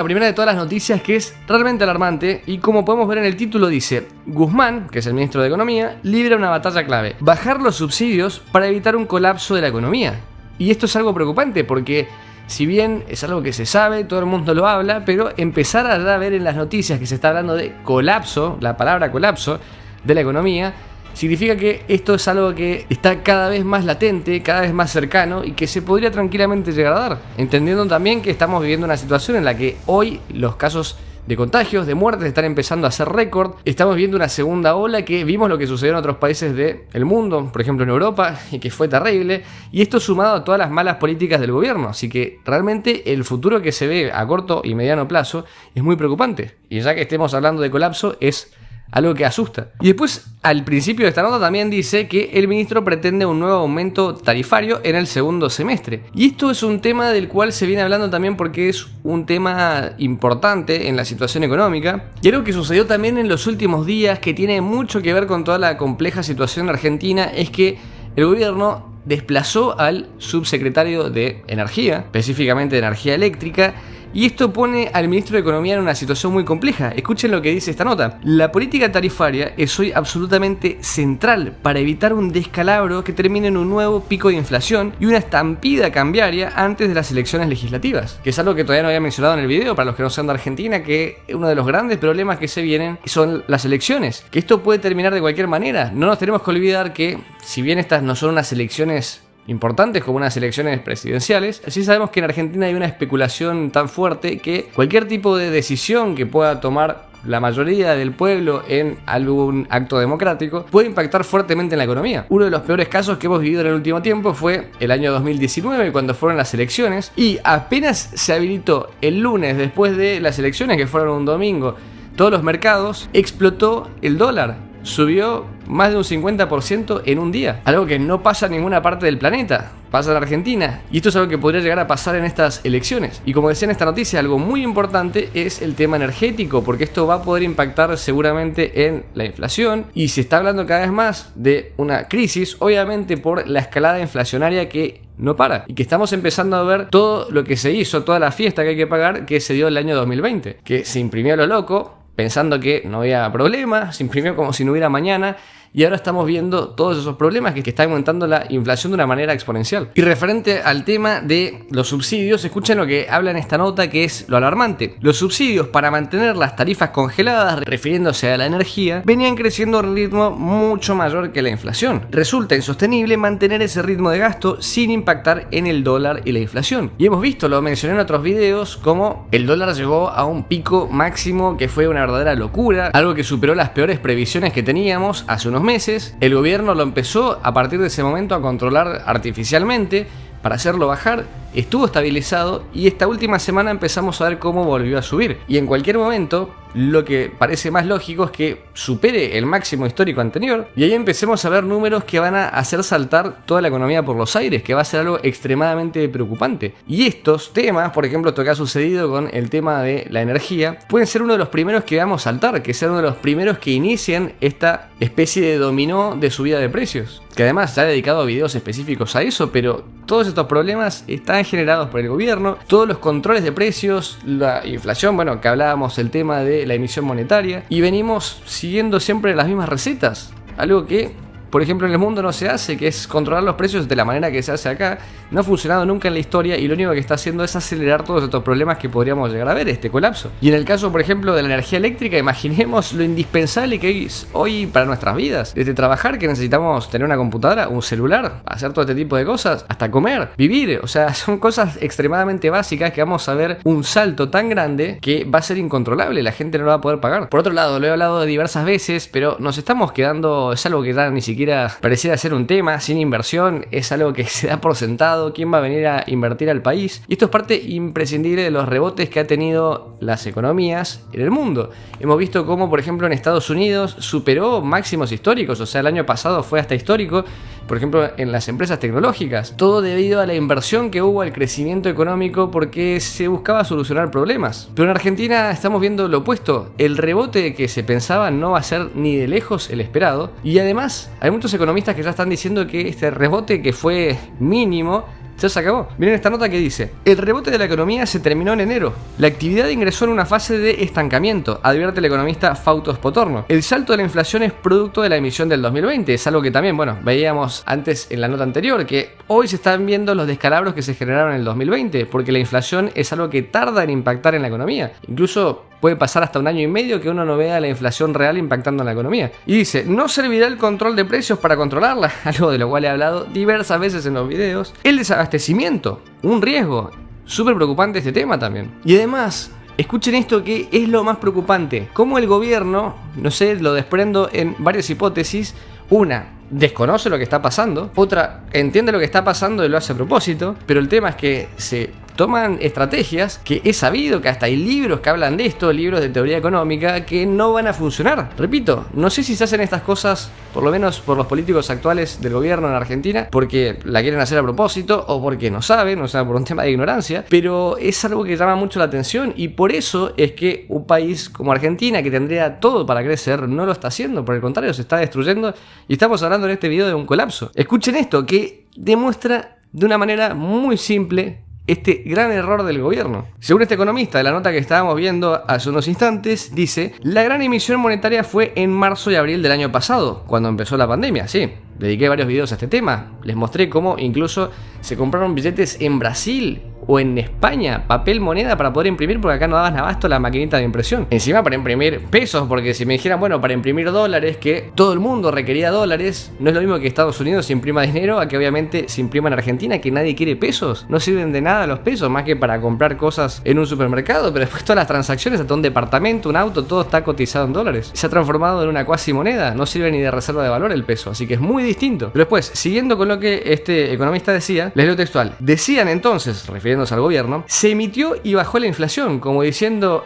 La primera de todas las noticias, que es realmente alarmante, y como podemos ver en el título dice: Guzmán, que es el ministro de Economía, libra una batalla clave: bajar los subsidios para evitar un colapso de la economía. Y esto es algo preocupante porque, si bien es algo que se sabe, todo el mundo lo habla, pero empezar a ver en las noticias que se está hablando de colapso, la palabra colapso de la economía, significa que esto es algo que está cada vez más latente, cada vez más cercano y que se podría tranquilamente llegar a dar. Entendiendo también que estamos viviendo una situación en la que hoy los casos de contagios, de muertes están empezando a hacer récord. Estamos viendo una segunda ola que vimos lo que sucedió en otros países del mundo, por ejemplo en Europa, y que fue terrible. Y esto sumado a todas las malas políticas del gobierno. Así que realmente el futuro que se ve a corto y mediano plazo es muy preocupante. Y ya que estemos hablando de colapso, es algo que asusta. Y después, al principio de esta nota también dice que el ministro pretende un nuevo aumento tarifario en el segundo semestre. Y esto es un tema del cual se viene hablando también porque es un tema importante en la situación económica. Y algo que sucedió también en los últimos días, que tiene mucho que ver con toda la compleja situación argentina, es que el gobierno desplazó al subsecretario de Energía, específicamente de Energía Eléctrica, y esto pone al ministro de Economía en una situación muy compleja. Escuchen lo que dice esta nota. La política tarifaria es hoy absolutamente central para evitar un descalabro que termine en un nuevo pico de inflación y una estampida cambiaria antes de las elecciones legislativas, que es algo que todavía no había mencionado en el video para los que no sean de Argentina, que uno de los grandes problemas que se vienen son las elecciones, que esto puede terminar de cualquier manera. No nos tenemos que olvidar que, si bien estas no son unas elecciones importantes como unas elecciones presidenciales, sí sabemos que en Argentina hay una especulación tan fuerte que cualquier tipo de decisión que pueda tomar la mayoría del pueblo en algún acto democrático puede impactar fuertemente en la economía. Uno de los peores casos que hemos vivido en el último tiempo fue el año 2019, cuando fueron las elecciones, y apenas se habilitó el lunes después de las elecciones, que fueron un domingo, todos los mercados, explotó el dólar. Subió más de un 50% en un día. Algo que no pasa en ninguna parte del planeta. Pasa en Argentina. Y esto es algo que podría llegar a pasar en estas elecciones. Y como decía en esta noticia, algo muy importante es el tema energético, porque esto va a poder impactar seguramente en la inflación. Y se está hablando cada vez más de una crisis, obviamente por la escalada inflacionaria que no para. Y que estamos empezando a ver todo lo que se hizo, toda la fiesta que hay que pagar, que se dio el año 2020. Que se imprimió a lo loco, pensando que no había problema, se imprimió como si no hubiera mañana, y ahora estamos viendo todos esos problemas que está aumentando la inflación de una manera exponencial. Y referente al tema de los subsidios, escuchen lo que habla en esta nota, que es lo alarmante. Los subsidios para mantener las tarifas congeladas, refiriéndose a la energía, venían creciendo a un ritmo mucho mayor que la inflación. Resulta insostenible mantener ese ritmo de gasto sin impactar en el dólar y la inflación. Y hemos visto, lo mencioné en otros videos, cómo el dólar llegó a un pico máximo que fue una verdadera locura, algo que superó las peores previsiones que teníamos hace unos meses. El gobierno lo empezó a partir de ese momento a controlar artificialmente para hacerlo bajar, estuvo estabilizado y esta última semana empezamos a ver cómo volvió a subir. Y en cualquier momento, lo que parece más lógico es que supere el máximo histórico anterior y ahí empecemos a ver números que van a hacer saltar toda la economía por los aires, que va a ser algo extremadamente preocupante. Y estos temas, por ejemplo, esto que ha sucedido con el tema de la energía, pueden ser uno de los primeros que vamos a saltar, que sea uno de los primeros que inicien esta especie de dominó de subida de precios. Que además se ha dedicado videos específicos a eso, pero todos estos problemas están generados por el gobierno, todos los controles de precios, la inflación, bueno, que hablábamos el tema de la emisión monetaria, y venimos siguiendo siempre las mismas recetas, algo que, por ejemplo, en el mundo no se hace, que es controlar los precios de la manera que se hace acá. No ha funcionado nunca en la historia y lo único que está haciendo es acelerar todos estos problemas que podríamos llegar a ver, este colapso. Y en el caso, por ejemplo, de la energía eléctrica, imaginemos lo indispensable que es hoy para nuestras vidas. Desde trabajar, que necesitamos tener una computadora, un celular, hacer todo este tipo de cosas, hasta comer, vivir. O sea, son cosas extremadamente básicas que vamos a ver un salto tan grande que va a ser incontrolable, la gente no lo va a poder pagar. Por otro lado, lo he hablado diversas veces, pero nos estamos quedando, es algo que ya ni siquiera pareciera ser un tema, sin inversión, es algo que se da por sentado. ¿Quién va a venir a invertir al país? Y esto es parte imprescindible de los rebotes que ha tenido las economías en el mundo. Hemos visto cómo, por ejemplo, en Estados Unidos superó máximos históricos, o sea, el año pasado fue hasta histórico, por ejemplo, en las empresas tecnológicas. Todo debido a la inversión que hubo, al crecimiento económico, porque se buscaba solucionar problemas. Pero en Argentina estamos viendo lo opuesto. El rebote que se pensaba no va a ser ni de lejos el esperado. Y además, hay muchos economistas que ya están diciendo que este rebote, que fue mínimo, Ya se acabó. Miren esta nota que dice: el rebote de la economía se terminó en enero. La actividad ingresó en una fase de estancamiento, advierte el economista Fausto Spotorno. El salto de la inflación es producto de la emisión del 2020. Es algo que también, veíamos antes en la nota anterior, que hoy se están viendo los descalabros que se generaron en el 2020, porque la inflación es algo que tarda en impactar en la economía. Incluso puede pasar hasta 1 año y medio que uno no vea la inflación real impactando en la economía. Y dice: no servirá el control de precios para controlarla, algo de lo cual he hablado diversas veces en los videos. El desabastecimiento, un riesgo. Súper preocupante este tema también. Y además, escuchen esto que es lo más preocupante. Cómo el gobierno, no sé, lo desprendo en varias hipótesis. Una, desconoce lo que está pasando. Otra, entiende lo que está pasando y lo hace a propósito. Pero el tema es que se toman estrategias que he sabido que hasta hay libros que hablan de esto, libros de teoría económica, que no van a funcionar. Repito, no sé si se hacen estas cosas, por lo menos por los políticos actuales del gobierno en Argentina, porque la quieren hacer a propósito o porque no saben, o sea, por un tema de ignorancia, pero es algo que llama mucho la atención y por eso es que un país como Argentina, que tendría todo para crecer, no lo está haciendo. Por el contrario, se está destruyendo y estamos hablando en este video de un colapso. Escuchen esto que demuestra de una manera muy simple este gran error del gobierno. Según este economista de la nota que estábamos viendo hace unos instantes, dice: la gran emisión monetaria fue en marzo y abril del año pasado, cuando empezó la pandemia. Sí, dediqué varios videos a este tema. Les mostré cómo incluso se compraron billetes en Brasil o en España, papel moneda para poder imprimir, porque acá no daban abasto la maquinita de impresión. Encima para imprimir pesos, porque si me dijeran, para imprimir dólares, que todo el mundo requería dólares, no es lo mismo que Estados Unidos se imprima dinero a que obviamente se imprima en Argentina, que nadie quiere pesos. No sirven de nada los pesos, más que para comprar cosas en un supermercado, pero después todas las transacciones, hasta un departamento, un auto, todo está cotizado en dólares. Se ha transformado en una cuasi moneda, no sirve ni de reserva de valor el peso, así que es muy distinto. Pero después, siguiendo con lo que este economista decía, les leo textual. Decían entonces, refiriéndose al gobierno, se emitió y bajó la inflación, como diciendo,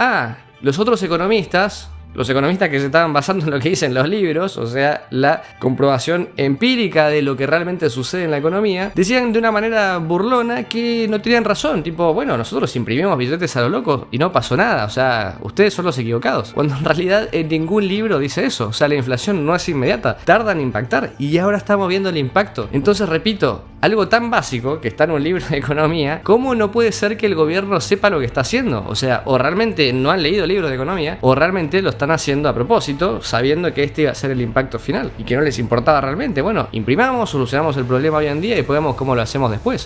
los otros economistas, los economistas que se estaban basando en lo que dicen los libros, o sea, la comprobación empírica de lo que realmente sucede en la economía, decían de una manera burlona que no tenían razón, tipo, nosotros imprimimos billetes a lo loco y no pasó nada, o sea, ustedes son los equivocados, cuando en realidad en ningún libro dice eso. O sea, la inflación no es inmediata, tarda en impactar y ahora estamos viendo el impacto. Entonces, repito, algo tan básico que está en un libro de economía, ¿cómo no puede ser que el gobierno sepa lo que está haciendo? O sea, o realmente no han leído libros de economía, o realmente lo están haciendo a propósito, sabiendo que este iba a ser el impacto final y que no les importaba realmente. Imprimamos, solucionamos el problema hoy en día y podemos cómo lo hacemos después.